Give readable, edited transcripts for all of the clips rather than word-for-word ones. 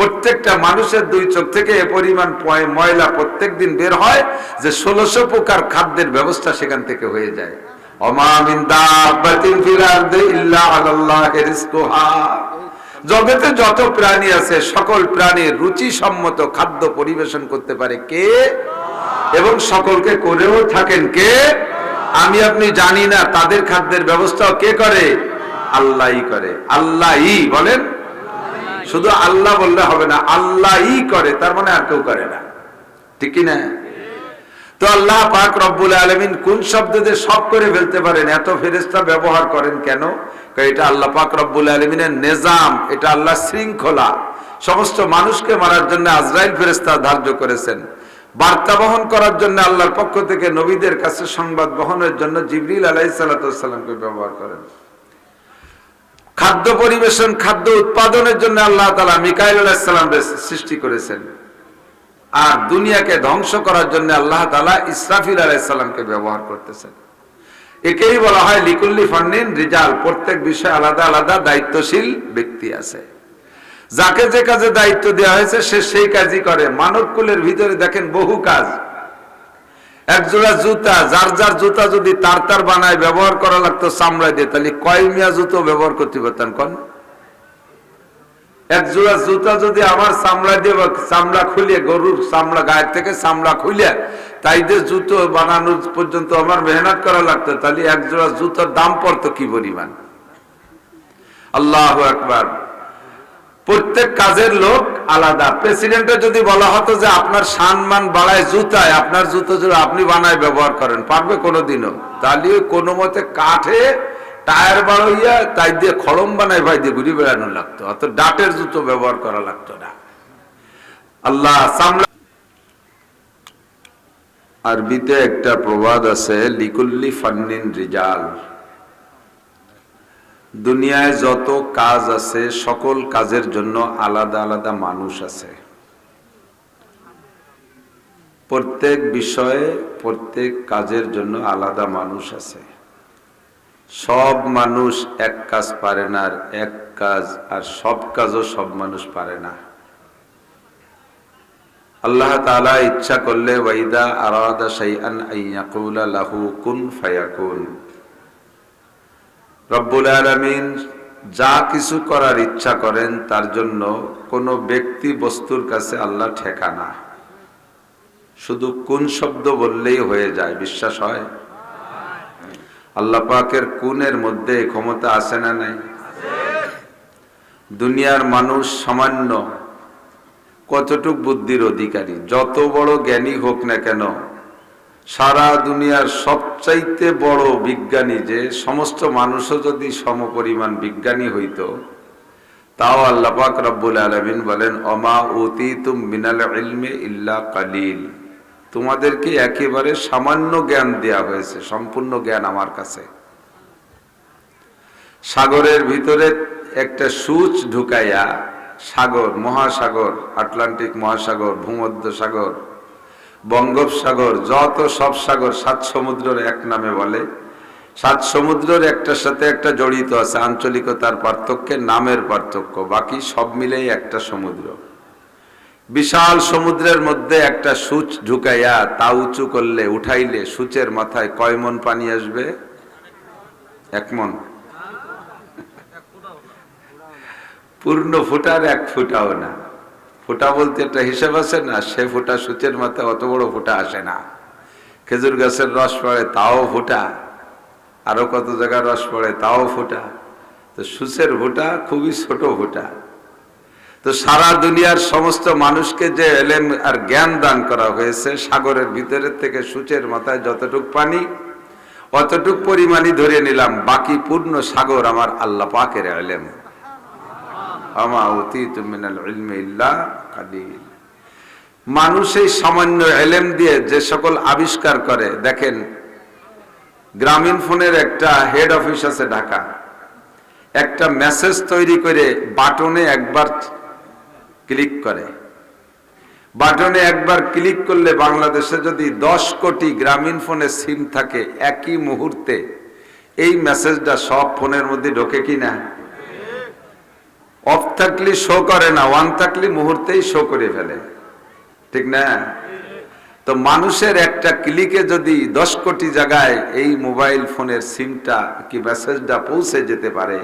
প্রত্যেকটা মানুষের দুই চোখ থেকে এ পরিমাণ ময়লা প্রত্যেকদিন বের হয় যে 1600 প্রকার খাদ্যের ব্যবস্থা সেখান থেকে হয়ে যায়। ওমা মিন দাব্বাতিন ফিল আরদি ইল্লা আলাল্লাহি রিজকুহা। জগতে যত প্রাণী আছে সকল প্রাণীর রুচি সম্মত খাদ্য পরিবেশন করতে পারে কে, এবং সকলকে করেও থাকেন কে? আমি আপনি জানি না, তাদের খাদ্যের ব্যবস্থাও কে করে? আল্লাহই করে। আল্লাহই বলেন, শুধু আল্লাহ বললে হবে না, আল্লাহই করে, তার মানে আর কেউ করে না, ঠিক কি না? তো আল্লাহ পাক রব্বুল আলামিন কোন শব্দ দিয়ে সব করে ফেলতে পারেন, এত ফেরেশতা ব্যবহার করেন কেন? এটা আল্লাহ পাক রব্বুল আলামিনের নিজাম, এটা আল্লাহ শৃঙ্খলা। সমস্ত মানুষকে মারার জন্য আজরাইল ফেরেশতা ধার্য করেছেন, বার্তা বহন করার জন্য আল্লাহর পক্ষ থেকে নবীদের কাছে সংবাদ বহনের জন্য জিবরিল আলাইহিস সালাতু ওয়াস সালামকে ব্যবহার করেন, খাদ্য পরিবেশন খাদ্য উৎপাদনের জন্য আল্লাহ তাআলা মিকাইল আলাইহিস সালামকে সৃষ্টি করেছেন, আর দুনিয়াকে ধ্বংস করার জন্য আল্লাহ তাআলা ইসরাফিল আলাইহিস সালামকে ব্যবহার করতেছেন। একেই বলা হয় লিকুল্লি ফান্নিন রিজাল, প্রত্যেক বিষয়ে আলাদা আলাদা দায়িত্বশীল ব্যক্তি আছে। যাকে যে কাজে দায়িত্ব দেওয়া হয়েছে সে সেই কাজই করে। মানব কুলের ভিতরে দেখেন বহু কাজ। এক জোড়া জুতা, যার যার জুতা যদি তার বানায় ব্যবহার করা লাগতো চামড়া দিয়ে, তাহলে কয় মিয়া জুতো ব্যবহার করতে পারতেন কোন? এক জোড়া জুতা যদি আমার চামড়া দিয়ে বা চামড়া খুলিয়ে, গরুর চামড়া গায়ের থেকে চামড়া খুলিয়ে তাই দিয়ে জুতো বানানোর পর্যন্ত আমার মেহনত করা লাগতো, তাহলে এক জোড়া জুতার দাম পড়তো কি পরিমাণ। আল্লাহু আকবার। প্রত্যেক কাজের লোক আলাদা। প্রেসিডেন্টের যদি বলা হতো যে আপনার সম্মান বাড়ায় জুতায়, আপনার জুতো যদি আপনি বানায় ব্যবহার করেন, পারবে কোনোদিনও? তাহলে কোনো মতে কাঠে টায়ার বাড়াইয়া তাই দিয়ে খড়ম বানায় ভাই দিয়ে ঘুরে বেড়ানো লাগতো, অত ডাটের জুতো ব্যবহার করা লাগতো না। আল্লাহ সামলা। আরবিতে একটা প্রবাদ আছে, লিকুল্লি ফান্নিন রিজাল। দুনিয়ায় যত কাজ আছে সকল কাজের জন্য আলাদা আলাদা মানুষ আছে। প্রত্যেক বিষয়ে প্রত্যেক কাজের জন্য আলাদা মানুষ আছে। সব মানুষ এক কাজ পারে না, আর এক কাজ আর সব কাজও সব মানুষ পারে না। আল্লাহ তাআলা ইচ্ছা করলে ওয়াইদা আরাদা শাইআন আইয়াকুলা লাহু কুন ফায়াকুন। রব্বুল আলামিন যা কিছু করার ইচ্ছা করেন তার জন্য কোনো ব্যক্তি বস্তুর কাছে আল্লাহ ঠেকানা, শুধু কোন শব্দ বললেই হয়ে যায়। বিশ্বাস হয়? আল্লাহ পাকের কুনের মধ্যে ক্ষমতা আছে না নাই? দুনিয়ার মানুষ সামান্য কতটুক বুদ্ধির অধিকারী, যত বড় জ্ঞানী হোক না কেন, সারা দুনিয়ার সবচাইতে বড় বিজ্ঞানী যে, সমস্ত মানুষও যদি সমপরিমাণ বিজ্ঞানী হইতো, তাও আল্লাহ পাক রব্বুল আলামিন বলেন ওমা উতিতুম মিনাল ইলমি ইল্লা কালিল। তোমাদেরকে একেবারে সামান্য জ্ঞান দেয়া হয়েছে, সম্পূর্ণ জ্ঞান আমার কাছে। সাগরের ভিতরে একটা সূচ ঢুকাইয়া সাগর, মহাসাগর, আটলান্টিক মহাসাগর, ভূমধ্য সাগর, বঙ্গোপসাগর, যত সব সাগর, 7 সমুদ্রের এক নামে বলে। 7 সমুদ্রের একটার সাথে একটা জড়িত আছে, আঞ্চলিকতার পার্থক্যে, নামের পার্থক্য, বাকি সব মিলেই একটা সমুদ্র। বিশাল সমুদ্রের মধ্যে একটা সূচ ঢুকাইয়া তা উঁচু করলে, উঠাইলে সূচের মাথায় কয় মন পানি আসবে? 1 মন। পূর্ণ ফুটার 1 ফুটাও না। ফুটা বলতে একটা হিসাব আছে না, সে ফুটা সূচের মাথায় অত বড় ফুটা আসে না। খেজুর গাছের রস পড়ে তাও ফুটা, আরো কত জায়গায় রস পড়ে তাও ফুটা। তো সূচের ফুটা খুবই ছোট ফুটা। তো সারা দুনিয়ার সমস্ত মানুষকে যে এলেম আর জ্ঞান দান করা হয়েছে, সাগরের ভিতরের থেকে সূচের মাথায় যতটুক পানি অতটুক পরিমাণই ধরে নিলাম, বাকি পূর্ণ সাগর আমার আল্লাহ পাকের এলেম। আমা উতিতুম মিনাল ইলমি ইল্লা কালিল। মানুষ এই সামান্য এলেম দিয়ে যে সকল আবিষ্কার করে, দেখেন গ্রামীণ ফোনের একটা হেড অফিস আছে ঢাকা, একটা মেসেজ তৈরি করে বাটনে একবার ক্লিক করে, বাটনে একবার ক্লিক করলে বাংলাদেশে যদি 10 কোটি গ্রামীণ ফোনে সিম থাকে, একই মুহূর্তে এই মেসেজটা সব ফোনের মধ্যে ঢোকে কি না? অফ থাকলে শো করে না, ওয়ান থাকলে মুহূর্তেই শো করে ফেলে, ঠিক না? তো মানুষের একটা ক্লিকে যদি 10 কোটি জায়গায় এই মোবাইল ফোনের সিমটা কি মেসেজটা পৌঁছে যেতে পারে,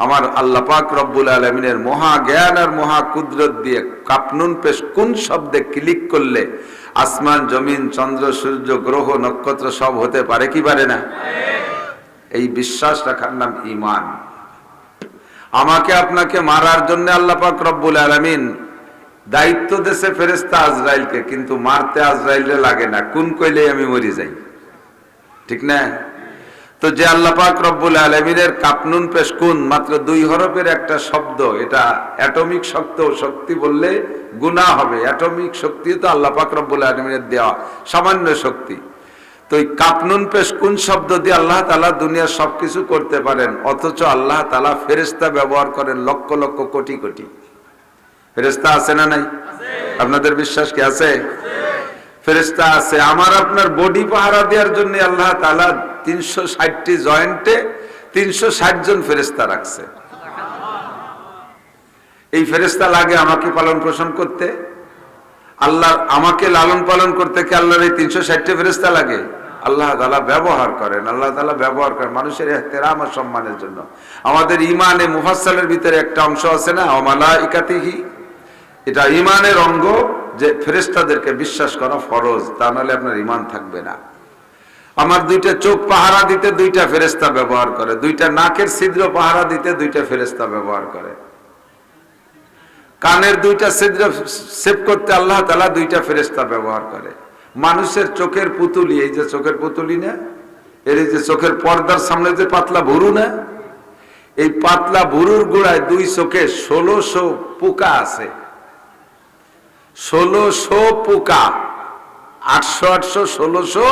আমার আল্লাহ পাক রব্বুল আলামিনের মহা জ্ঞান আর মহা কুদরত দিয়ে কাপনুন পেশ কোন শব্দে ক্লিক করলে আসমান জমিন চন্দ্র সূর্য গ্রহ নক্ষত্র সব হতে পারে কি পারে না? এই বিশ্বাস রাখার নাম ঈমান। আমাকে আপনাকে মারার জন্য আল্লাহ পাক রব্বুল আলামিন দায়িত্ব দেশে ফেরেশতা আজরাইলকে, কিন্তু মারতে আজরাইলে লাগে না, কোন কইলেই আমি মরে যাই, ঠিক না? তো যে আল্লাহ পাক রব্বুল আলামিনের কাপনুন পেশ কুন মাত্র 2 হরফের একটা শব্দ, এটা অ্যাটমিক শক্তি বললে গুনাহ হবে। অ্যাটমিক শক্তি তো আল্লাহ পাক রব্বুল আলামিনের দেওয়া সামান্য শক্তি। তো এই কাপনুন পেশ কুন শব্দ দিয়ে আল্লাহ তাআলা দুনিয়ার সবকিছু করতে পারেন, অথচ আল্লাহ তাআলা ফেরেশতা ব্যবহার করেন লক্ষ লক্ষ কোটি কোটি। ফেরেশতা আছে না নাই? আপনাদের বিশ্বাস কি আছে? ফেরেশতা আছে। আমার আপনার বডি পাহারা দেওয়ার জন্য আল্লাহ তাআলা 360টি জয়েন্টে 360 জন ফেরেশতা রাখছে। এই ফেরেশতা লাগে আমাকে পালন পোষণ করতে, আল্লাহ আমাকে লালন পালন করতে কি আল্লাহর এই 360টি ফেরেশতা লাগে? আল্লাহ তাআলা ব্যবহার করেন, আল্লাহ তাআলা ব্যবহার করেন মানুষের ইহতিরাম আর সম্মানের জন্য। আমাদের ঈমানে মুফাসসালের ভিতরে একটা অংশ আছে না, ওয়া মালাইকাতিহি, এটা ঈমানের অঙ্গ যে ফেরেশতাদেরকে বিশ্বাস করা ফরজ, তা নাহলে আপনার ঈমান থাকবে না। আমার 2টা চোখ পাহারা দিতে 2টা ফেরেশতা ব্যবহার করে, 2টা নাকের ছিদ্র পাহারা দিতে 2টা ফেরেশতা ব্যবহার করে, কানের 2টা ছিদ্র সেভ করতে আল্লাহ তাআলা 2টা ফেরেশতা ব্যবহার করে। মানুষের চোখের পুতুলি, এই যে চোখের পুতুলি না, এর এই যে চোখের পর্দার সামনে যে পাতলা ভুরু না, এই পাতলা ভুরুর গোড়ায় 2 চোখে 1600 পোকা আছে। 1600 পোকা, 800 1600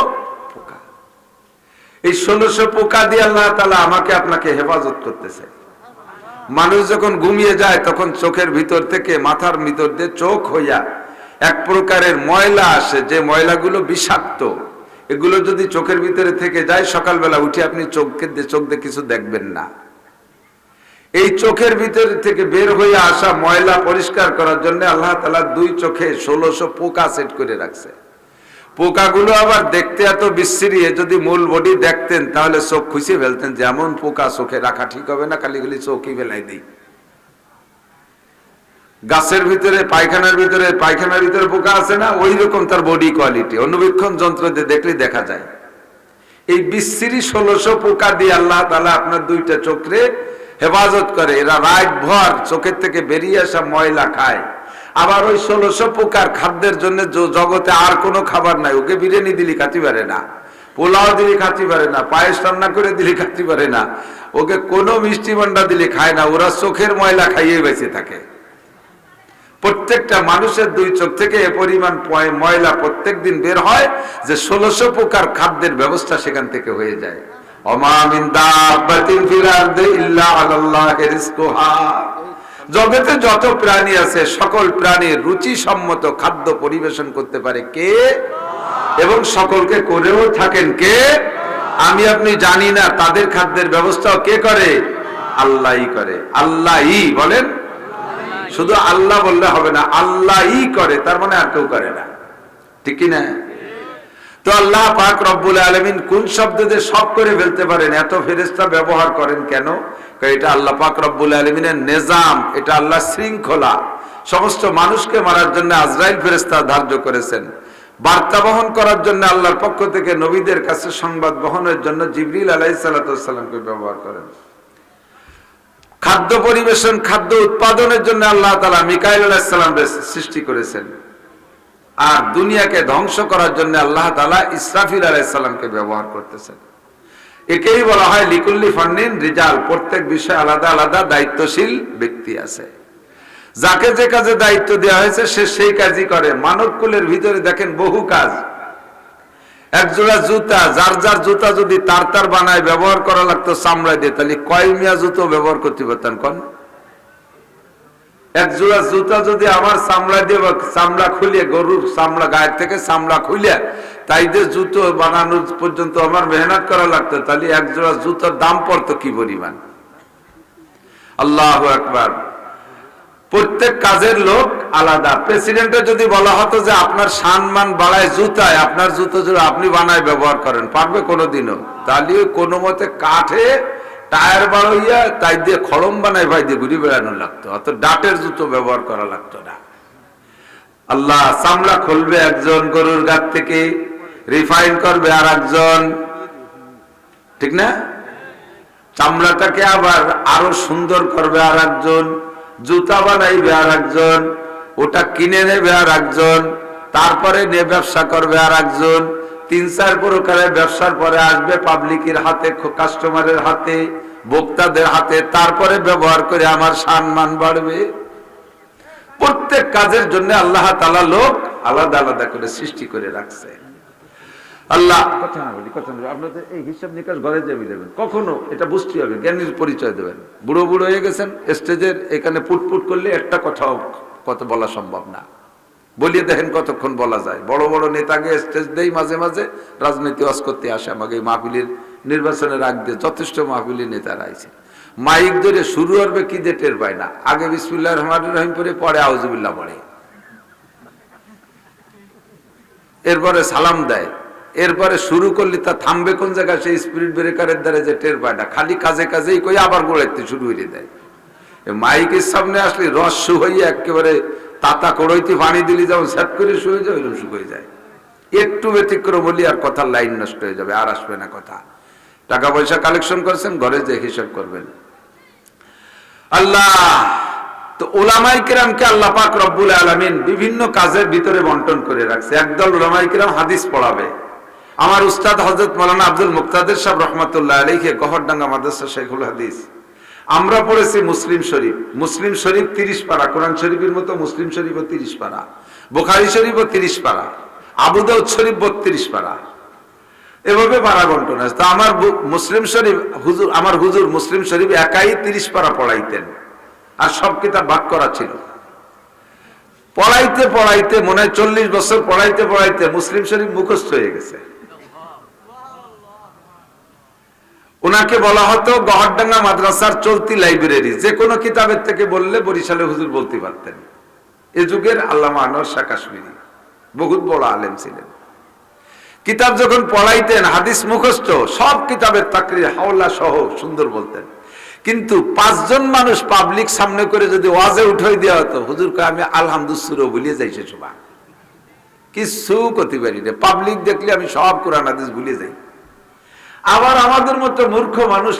পোকা। এই 1600 পোকা দিয়ে আল্লাহ তাআলা আমাকে আপনাকে হেফাজত করতেছে। মানুষ যখন ঘুমিয়ে যায় তখন চোখের ভিতর থেকে মাথার ভিতর দিয়ে চোখ হইয়া এক প্রকারের ময়লা আসে, যে ময়লাগুলো বিষাক্ত। এগুলো যদি চোখের ভিতরে থেকে যায়, সকালবেলা উঠে আপনি চোখ দিয়ে কিছু দেখবেন না। এই চোখের ভিতর থেকে বের হয়ে আসা ময়লা পরিষ্কার করার জন্য আল্লাহ তাআলা 2 চোখে 1600 পোকা সেট করে রাখছে। পোকাগুলো আবার দেখতে এত বিশ্রী, যদি মূল বডি দেখতেন তাহলে চোখ খুঁজে ফেলতেন, যেমন পোকা চোখে রাখা ঠিক হবে না, খালি খালি চোখই ফেলাই দিই। গাছের ভিতরে পায়খানার ভিতরে পোকা আছে না, ওই রকম তার বডি কোয়ালিটি, অনুবীক্ষণ যন্ত্র দিয়ে দেখলে দেখা যায়। এই বিশ্রী 1600 পোকা দিয়ে আল্লাহ তাআলা আপনার 2টা চোখে হেফাজত করে। এরা রাত ভর চোখের থেকে বেরিয়ে আসা ময়লা খায়। আবার ওই 1600 পোকার খাদ্যের জন্য জগতে আর কোনো খাবার নাই। ওকে বিরিয়ানি দিলে খাতে পারে না, পোলাও দিলে খাতে পারে না, পায়েস রান্না করে দিলে খাতে পারে না, ওকে কোনো মিষ্টি ভান্ডা দিলে খায় না। ওরা চোখের ময়লা খাইয়ে বেঁচে থাকে। প্রত্যেকটা মানুষের 2 চোখ থেকে এ পরিমাণ ময়লা প্রত্যেক দিন বের হয় যে 1600 প্রকার খাদ্যের ব্যবস্থা সেখান থেকে হয়ে যায়। ওমা মিন দাব্বাতিন ফিল আরদি ইল্লা আলাল্লাহি রিজকুহা। জগতে যত প্রাণী আছে সকল প্রাণীর রুচি সম্মত খাদ্য পরিবেশন করতে পারে কে? এবং সকলকে করেও থাকেন কে? আমি আপনি জানি না, তাদের খাদ্যের ব্যবস্থাও কে করে? আল্লাহই করে। আল্লাহই বলেন, শুধু আল্লাহ বললে হবে না, আল্লাহই করে, তার মানে আর কেউ করে না, ঠিক কি না? তো আল্লাহ পাক রব্বুল আলামিন কোন শব্দ দিয়ে সব করে ফেলতে পারেন, এত ফেরেশতা ব্যবহার করেন কেন? এটা আল্লাহ পাক রব্বুল আলামিনের নিজাম, এটা আল্লাহ শৃঙ্খলা। সমস্ত মানুষকে মারার জন্য আজরাইল ফেরেশতা ধার্য করেছেন। বার্তা বহন করার জন্য আল্লাহর পক্ষ থেকে নবীদের কাছে সংবাদ বহনের জন্য জিবরিল আলাইহিস সালামকে ব্যবহার করেন। খাদ্য পরিবেশন, খাদ্য উৎপাদনের জন্য আল্লাহ তাআলা মিকাইল আলাইহিস সালামকে সৃষ্টি করেছেন। আর দুনিয়াকে ধ্বংস করার জন্য আল্লাহ তাআলা ইসরাফিল আলাইহিস সালামকে ব্যবহার করতেছেন। একেই বলা হয় লিকুল্লি ফান্নিন রিজাল, প্রত্যেক বিষয়ে আলাদা আলাদা দায়িত্বশীল ব্যক্তি আছে। যাকে যে কাজে দায়িত্ব দেওয়া হয়েছে সে সেই কাজই করে। মানব কুলের ভিতরে দেখেন বহু কাজ। একজোড়া জুতা, যার যার জুতা যদি তার বানায় ব্যবহার করা লাগতো চামড়া দিয়ে, তাহলে কয় মিয়া জুতো ব্যবহার করতে পারতেন কোন? একজোড়া জুতা যদি আমার চামড়া দিয়ে, চামড়া খুলিয়ে, গরুর চামড়া গায়ের থেকে চামড়া খুলিয়ে তাই দিয়ে জুতো বানানোর পর্যন্ত আমার মেহনত করা লাগতো, তাহলে একজোড়া জুতার দাম পড়তো কি পরিমাণ। আল্লাহু আকবার। প্রত্যেক কাজের লোক আলাদা। প্রেসিডেন্টের যদি বলা হতো যে আপনার সম্মান বাড়ায় জুতায়, আপনার জুতো জোড়া আপনি বানায় ব্যবহার করেন, পারবে কোনোদিনও? তাহলে কোনো মতে কাঠে টায়ার বাড়াইয়া তাই দিয়ে খড়ম বানায় ভাই দিয়ে ঘুরে বেড়ানো লাগতো, অত ডাটের জুতো ব্যবহার করা লাগতো না। আল্লাহ চামড়া খুলবে একজন গরুর গাছ থেকে, রিফাইন করবে আর একজন, ঠিক না? চামড়াটাকে আবার আরো সুন্দর করবে আর একজন, জুতা বানাইবে আর একজন, ওটা কিনে নেবে আর একজন, তারপরে নিয়ে ব্যবসা করবে আর একজন। 3-4 প্রকারের ব্যবসার পরে আসবে পাবলিকের হাতে, কাস্টমারের হাতে, ভোক্তাদের হাতে, তারপরে ব্যবহার করে আমার সম্মান বাড়বে। প্রত্যেক কাজের জন্য আল্লাহ তাআলা লোক আলাদা আলাদা করে সৃষ্টি করে রাখছে। আল্লাহ কথা না বলি, কথা না বলি, আপনাদের এই হিসাব নিকাশ ঘরে যাবি দেবেন, কখনো এটা বুঝতে হবে, জ্ঞানীর পরিচয় দেবেন। বুড়ো বুড়ো হয়ে গেছেন, স্টেজের এখানে পুটপুট করলে একটা কথাও কত বলা সম্ভব না, বলিয়ে দেখেন কতক্ষণ বলা যায়। বড় বড় নেতাকে স্টেজ দেই মাঝে মাঝে, রাজনীতি ওয়াজ করতে আসে আমাকে, এই মাহফিলের নির্বাচনের আগ দিয়ে যথেষ্ট মাহফিলের নেতারা আইছে, মাইক ধরে শুরু হবে কি যে টের পায় না, আগে বিসমিল্লাহির রহমানির রহিম পড়ে, পরে আউযুবিল্লাহ পড়ে, এরপরে সালাম দেয়, এরপরে শুরু করলে তা থামবে কোন জায়গায় সেই স্পিরিট ব্রেকারের দ্বারা যে টের পায় না, খালি কাজে কাজেই কই আবার গোড়াইতে শুরু হয়ে দেয়। মাইকের সামনে আসলে রস শুকাইয়া একেবারে তাতা কড়ইতে পানি দিলে যেমন সেট করে শুয়ে যায়, ওইরকম শুকিয়ে যায়। একটু ব্যতিক্রম বলি আর কথার লাইন নষ্ট হয়ে যাবে, আর আসবে না কথা। টাকা পয়সা কালেকশন করছেন, ঘরে যে হিসাব করবেন। আল্লাহ তো উলামায়ে কিরামকে আল্লাহ পাক রব্বুল আলামিন বিভিন্ন কাজের ভিতরে বন্টন করে রাখছে। একদল উলামায়ে কিরাম হাদিস পড়াবে। আমার উস্তাদ হযরত মাওলানা আব্দুল মুক্তাদির সাহেব রাহমাতুল্লাহ আলাইহি গহরডাঙ্গা মাদ্রাসা শাইখুল হাদিস, আমরা পড়েছি মুসলিম শরীফ। মুসলিম শরীফ 30 পারা, কোরআন শরীফের মতো মুসলিম শরীফও 30 পারা, বুখারী শরীফও 30 পারা, আবু দাউদ শরীফ 32 পারা, এভাবে পারা বন্টন আছে। তো আমার মুসলিম শরীফ হুজুর, আমার হুজুর মুসলিম শরীফ একাই 30 পারা পড়াইতেন, আর সব কিতাব ভাগ করা ছিল। পড়াইতে পড়াইতে মনে হয় 40 বছর পড়াইতে পড়াইতে মুসলিম শরীফ মুখস্থ হয়ে গেছে। ওনাকে বলা হতো গহরডাঙ্গা মাদ্রাসার চলতি লাইব্রেরি, যে কোনো কিতাবের থেকে বললে বরিশালে হুজুর বলতে পারতেন। এ যুগের আল্লামা আনোয়ার শাহ কাশ্মীরি বহুত বড় আলেম ছিলেন। কিতাব যখন পড়াইতেন হাদিস মুখস্থ, সব কিতাবের তাকরীর হাওলা সহ সুন্দর বলতেন। কিন্তু 5 জন মানুষ পাবলিক সামনে করে যদি ওয়াজে উঠাই দেওয়া হতো, হুজুর কয় আমি আলহামদুলিল্লাহ ভুলিয়ে যাইছে সবা, কিছু করতে পারি না, পাবলিক দেখলে আমি সব কোরআন হাদিস ভুলে যাই। আবার আমাদের মতো মূর্খ মানুষ